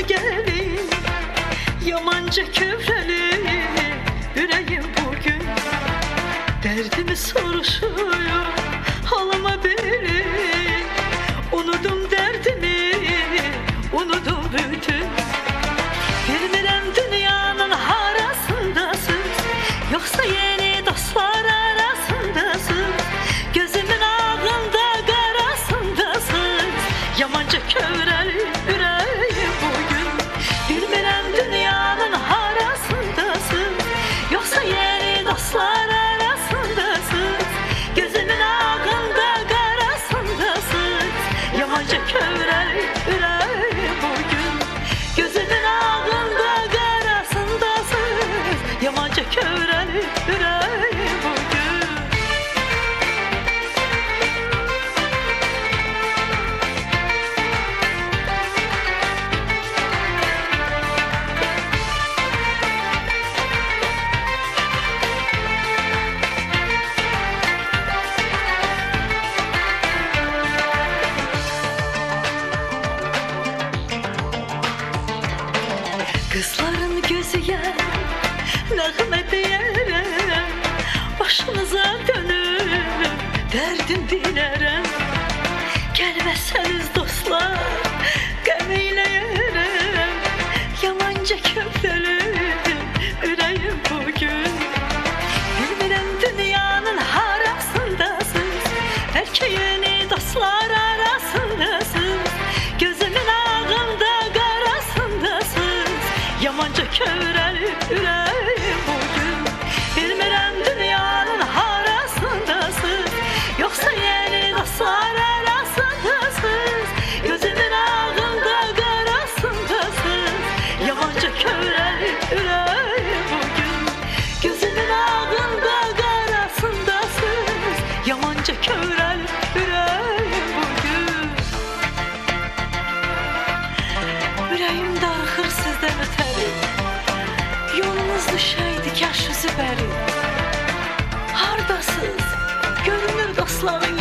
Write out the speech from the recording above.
gelin, yamanca kövreli yüreğim bugün. Derdimi soruşuyor, halama benim. Unudum derdimi, unudum bütün. Bilmirəm dünyanın harasındasın, yoksa yeni dostlar arasındasın. Gözümün ağında qarasındasın, yamanca kövrəli ürəyim bugün. Bilmirəm dünyanın harasındasın, yoksa yeni dostlar arasındasın. Gözümün ağında qarasındasın, yamanca kövrəli ürəyim bugün. Gözümün ağında qarasındasın, yamanca kövrəli ürəyim bugün. Kızların gözü yer, nəğmə deyərəm, başınıza dönüb dərdim dilərəm. Gəlməsəniz dostlar, qəm eyləyərəm, yamanca kövrəli ürəyim bugün. Bilmirəm dünyanın harasındasınız, bəlkə yeni dostlar arasındasınız. Gözümün ağında qarasındasınız, yamanca kövrəli ürəyim bugün. Bilmirəm dünyanın harasındasınız, yoksa yeni dostlar arasındasınız. Gözümün ağında qarasındasınız, yamanca kövrəli ürəyim bugün. Gözümün ağında qarasındasınız, yamanca kövrəli ürəyim bugün. Ürəyim darıxır sizdən ötəri, yolunuz düşəydi kaş üzü bəri. Hardasız, görünür dostların